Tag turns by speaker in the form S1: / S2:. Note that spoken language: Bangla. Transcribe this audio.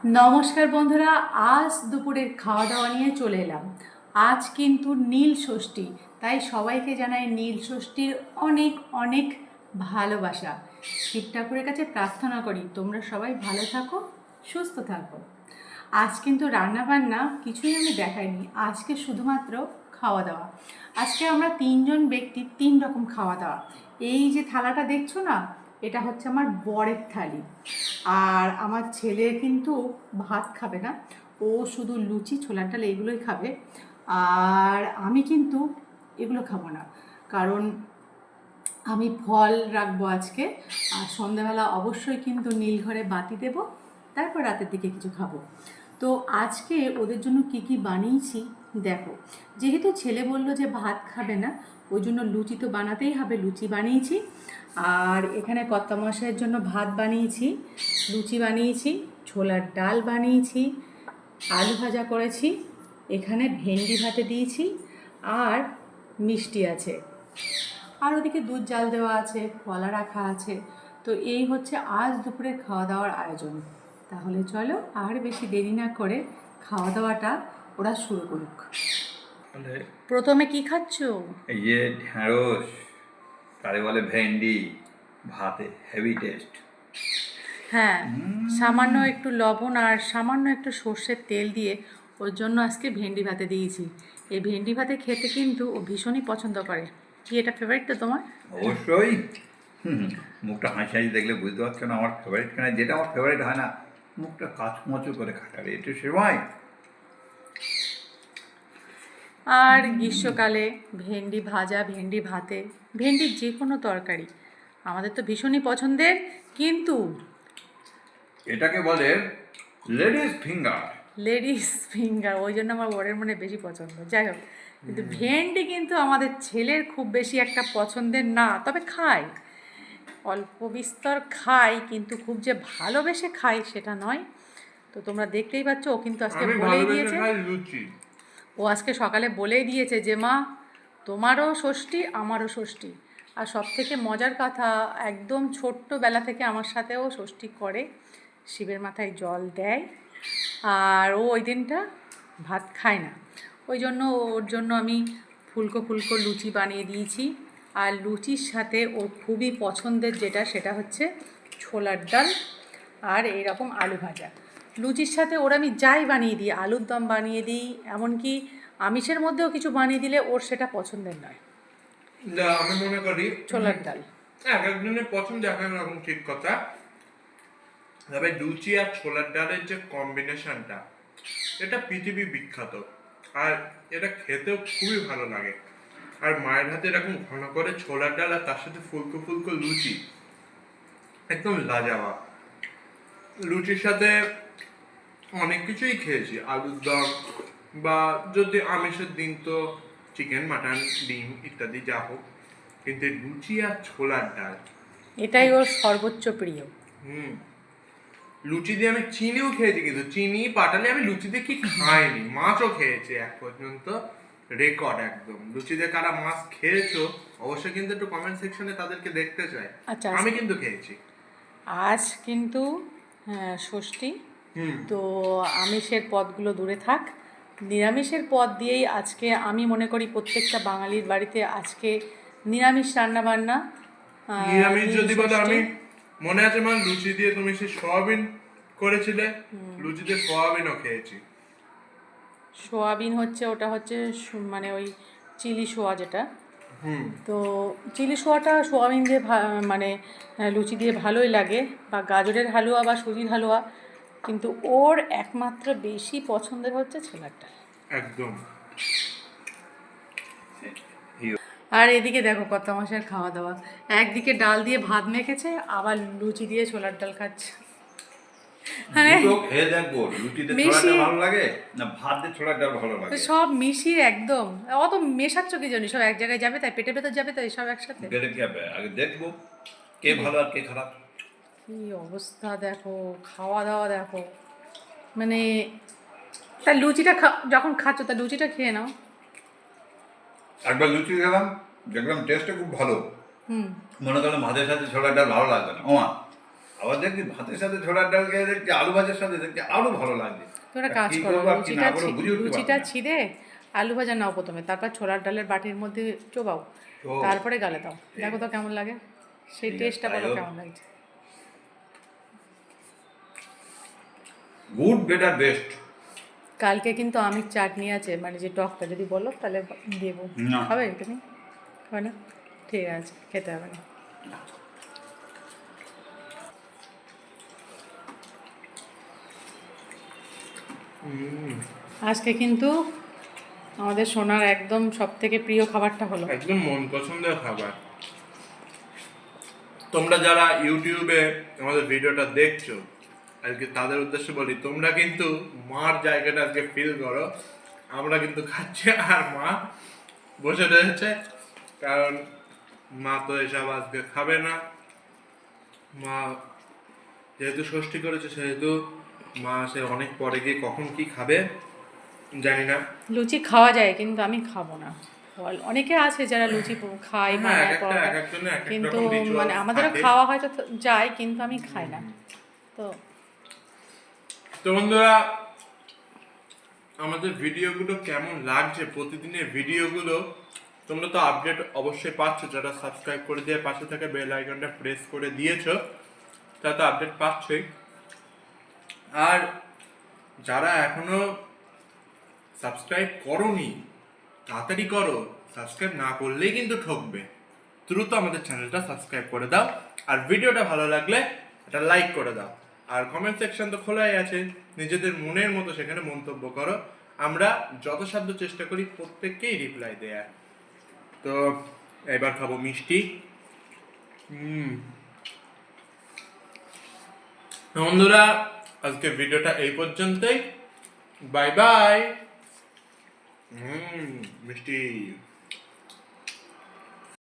S1: নমস্কার বন্ধুরা, আজ দুপুরের খাওয়া দাওয়া নিয়ে চলে এলাম। আজ কিন্তু নীল ষষ্ঠী, তাই সবাইকে জানাই নীল ষষ্ঠীর অনেক অনেক ভালোবাসা। শিব ঠাকুরের কাছে প্রার্থনা করি তোমরা সবাই ভালো থাকো, সুস্থ থাকো। আজ কিন্তু রান্না বান্না কিছুই আমি দেখাইনি, আজকে শুধুমাত্র খাওয়া দাওয়া। আজকে আমরা তিনজন ব্যক্তি তিন রকম খাওয়া দাওয়া। এই যে থালাটা দেখছো না, এটা হচ্ছে আমার বরের থালি। আর আমার ছেলে কিন্তু ভাত খাবে না, ও শুধু লুচি ছোলার ডাল এগুলোই খাবে। আর আমি কিন্তু এগুলো খাবো না, কারণ আমি ফল রাখবো আজকে। আর সন্ধ্যাবেলা অবশ্যই কিন্তু নীলঘরে বাতি দেব, তারপর রাতের দিকে কিছু খাবো। তো আজকে ওদের জন্য কি কি বানিয়েছি দেখো। যেহেতু ছেলে বলল যে ভাত খাবে না, ওই জন্য লুচি তো বানাতেই হবে, লুচি বানিয়েছি। আর এখানে কর্তামশাইয়ের জন্য ভাত বানিয়েছি, লুচি বানিয়েছি, ছোলার ডাল বানিয়েছি, আলু ভাজা করেছি, এখানে ভেন্ডি ভাতে দিয়েছি, আর মিষ্টি আছে, আর ওদিকে দুধ জাল দেওয়া আছে, কলা রাখা আছে। তো এই হচ্ছে আজ দুপুরের খাওয়া দাওয়ার আয়োজন। তাহলে চলো আর বেশি দেরি না করে খাওয়া দাওয়াটা ওরা শুরু করুক। প্রথমে কি খাচ্ছ?
S2: এই যে ঢ্যাঁড়স, তারে বলে ভেন্ডি, ভাতে হেভি টেস্ট।
S1: হ্যাঁ, সামান্য একটু লবণ আর সামান্য একটু সর্ষের তেল দিয়ে ওর জন্য আজকে ভেন্ডি ভাতে দিয়েছি। এই ভেন্ডি ভাতে খেতে কিন্তু ও ভীষণই পছন্দ করে। কি এটা ফেভারিট তো তোমার?
S2: অবশ্যই। মুখটা হাসি হাসি দেখলে বুঝতে পারছো না আমার ফেভারিট কেনা, যেটা আমার ফেভারিট হয় না মুখটা কাচমচু করে খাটারে একটু সেমাই।
S1: আর গ্রীষ্মকালে ভেন্ডি ভাজা, ভেন্ডি ভাতে, ভেন্ডির যে কোনো তরকারি আমাদের তো ভীষণই পছন্দের। কিন্তু
S2: এটাকে বলে লেডিস ফিঙ্গার।
S1: লেডিস ফিঙ্গার, ওই জন্য আমার বরের মনে বেশি পছন্দ। যাই হোক, কিন্তু ভেন্ডি কিন্তু আমাদের ছেলের খুব বেশি একটা পছন্দের না, তবে খায়, অল্প বিস্তর খাই, কিন্তু খুব যে ভালোবেসে খাই সেটা নয়। তো তোমরা দেখতেই পাচ্ছ, ও কিন্তু আজকে বলেই দিয়েছে,
S2: লুচি।
S1: ও আজকে সকালে বলেই দিয়েছে যে মা, তোমারও ষষ্ঠী আমারও ষষ্ঠী। আর সব থেকে মজার কথা, একদম ছোট্টবেলা থেকে আমার সাথেও ষষ্ঠী করে, শিবের মাথায় জল দেয়। আর ও ওই দিনটা ভাত খায় না, ওই জন্য ওর জন্য আমি ফুলকো ফুলকো লুচি বানিয়ে দিয়েছি। আর লুচির সাথে ওর খুবই পছন্দের যেটা, সেটা হচ্ছে ছোলার ডাল আর এইরকম আলু ভাজা। লুচির সাথে ওর আমি যাই বানিয়ে দিই, আলুর দম বানিয়ে দিই, এমনকি আমিষের মধ্যেও কিছু বানিয়ে দিলে ওর সেটা পছন্দের নয়।
S3: আমি মনে করি
S1: ছোলার ডাল
S3: এক একজনের পছন্দ এক এক রকম, ঠিক কথা। তবে লুচি আর ছোলার ডালের যে কম্বিনেশনটা, এটা পৃথিবী বিখ্যাত। আর এটা খেতেও খুবই ভালো লাগে। আর মায়ের হাতে এরকম ঘন করে ছোলার ডাল আর তার সাথে ফুলকো ফুলকো লুচি, একদম লাজবাব। লুচির সাথে অনেক কিছুই খেয়েছি, আলুর দম, বা যদি আমিষের দিন তো চিকেন, মাটন, ডিম ইত্যাদি যা হোক। কিন্তু এই লুচি আর ছোলার ডাল,
S1: এটাই ওর সর্বোচ্চ প্রিয়।
S3: হুম। লুচি দিয়ে আমি চিনিও খেয়েছি, কিন্তু চিনি পাটালি আমি লুচি দিয়ে কি খাইনি। মাছও খেয়েছি এক পর্যন্ত, রেকর্ড একদম। লুচি দিয়ে কারা মাছ খেয়েছো অবশ্যই কিন্তু একটু কমেন্ট সেকশনে তাদেরকে দেখতে চাই।
S1: আচ্ছা,
S3: আমি কিন্তু খেয়েছি।
S1: আজ কিন্তু ষষ্ঠী, তো আমিষের পদগুলো দূরে থাক, নিরামিষের পদ দিয়েই আজকে আমি মনে করি প্রত্যেকটা বাঙালির বাড়িতে আজকে নিরামিষ রান্নাবান্না।
S3: নিরামিষ
S1: নীল
S3: যদি বলো,
S1: ষষ্ঠী।
S3: আমি মনে আছে মা, লুচি দিয়ে তুমি সে সয়াবিন করেছিলে, লুচি দিয়ে সয়াবিনও খেয়েছি।
S1: সোয়াবিন হচ্ছে, ওটা হচ্ছে মানে ওই চিলি সোয়া যেটা।
S3: হুম।
S1: তো চিলি সোয়াটা সোয়াবিন দিয়ে মানে লুচি দিয়ে ভালোই লাগে, বা গাজরের হালুয়া বা সুজির হালুয়া। কিন্তু ওর একমাত্র বেশি পছন্দের হচ্ছে ছোলার ডাল।
S3: একদম।
S1: আর এদিকে দেখো কত মাসের খাওয়া দাওয়া, একদিকে ডাল দিয়ে ভাত মেখেছে, আবার লুচি দিয়ে ছোলার ডাল খাচ্ছে। মানে
S2: দুটো খেয়ে দেখবো, লুচিতে ছোলার ডাল
S1: মিশিয়ে,
S2: ভালো লাগে না ভাত দিয়ে ছোলার ডাল ভালো লাগে।
S1: সব মিশিয়ে একদম। অত মেশাচ্ছ কি জানি, সব এক জায়গায় যাবে তাই, পেটের ভেতর যাবে তাই, সব একসাথে।
S2: গেলে কি হবে, আগে দেখবো কে ভালো আর কে খারাপ।
S1: কি অবস্থা দেখো, খাওয়া দাওয়া দেখো, মানে তা লুচিটা যখন খাচ্ছ তা লুচিটা খেয়ে নাও।
S2: একবার লুচি খেলাম, দেখলাম টেস্টটা খুব ভালো।
S1: হুম।
S2: মনে করলাম ভাতের সাথে ছোলার ডাল ভালো লাগবে না, ওমা আবার দেখবি ভাতের সাথে ছোলার ডাল খেয়ে দেখছি আলু ভাজার সাথে দেখছি আরো ভালো লাগছে।
S1: তোরা
S2: তা
S1: কাজ
S2: কি
S1: করো,
S2: করবো আর কি না করবো বুঝে উঠতে
S1: লুচিটা
S2: পারছি না।
S1: ছিঁড়ে আলু ভাজা নাও প্রথমে, তারপর ছোলার ডালের বাটির মধ্যে চোবাও,
S2: তো
S1: তারপরে গালে দাও, দেখো তো কেমন লাগে, সেই
S2: ঠিক আছে,
S1: টেস্টটা
S2: তাই
S1: বলো
S2: হোক।
S1: কেমন লাগছে।
S2: Good better best.
S1: কালকে কিন্তু আমিষ চাটনি আছে, মানে যে টকটা যদি বলো তাহলে দেবো।
S2: না।
S1: খাবে তুমি? খাবে না? ঠিক আছে, খেতে হবে না। আজকে কিন্তু আমাদের সোনার একদম সব থেকে প্রিয় খাবারটা হলো,
S3: একদম মন পছন্দের খাবার। তোমরা যারা ইউটিউবে আমাদের ভিডিওটা দেখছো আজকে তাদের উদ্দেশ্যে বলি, তোমরা কিন্তু মার জায়গাটা আজকে ফিল করো। আমরা কিন্তু খাচ্ছি আর মা বসে রয়েছে, কারণ মা তো এসব আজকে খাবে না। মা যেহেতু ষষ্ঠী করেছে সেহেতু মা সে অনেক পরে গিয়ে কখন কি খাবে জানি না।
S1: লুচি খাওয়া যায় কিন্তু আমি খাবো না। অনেকে আছে যারা লুচি খায়
S3: হ্যাঁ,
S1: বানায়
S3: এক একটা
S1: পরোটা,
S3: এক একজনের এক এক
S1: কিন্তু
S3: রকম rituals
S1: মানে আমাদেরও
S3: থাকে।
S1: খাওয়া হয়তো যায়, কিন্তু আমি খাই না। তো
S3: তো বন্ধুরা, আমাদের ভিডিওগুলো কেমন লাগছে, প্রতিদিনের ভিডিওগুলো তোমরা তো আপডেট অবশ্যই পাচ্ছ, যারা সাবস্ক্রাইব করে দিয়ে পাশে থাকা বেল আইকনটা প্রেস করে দিয়েছো তারা তো আপডেট পাচ্ছই। আর যারা এখনো সাবস্ক্রাইব করোনি তাড়াতাড়ি করো, সাবস্ক্রাইব না করলেই কিন্তু ঠকবে। দ্রুত আমাদের চ্যানেলটা সাবস্ক্রাইব করে দাও, আর ভিডিওটা ভালো লাগলে একটা লাইক করে দাও। আর কমেন্ট সেকশন তো খোলাই আছে, নিজেদের মনের মতো সেখানে মন্তব্য করো। আমরা যথাসাধ্য চেষ্টা করি প্রত্যেককেই রিপ্লাই দেয়ার। তো এবার খাবো মিষ্টি। বন্ধুরা, আজকে ভিডিওটা এই পর্যন্তই। Bye bye. মিষ্টি।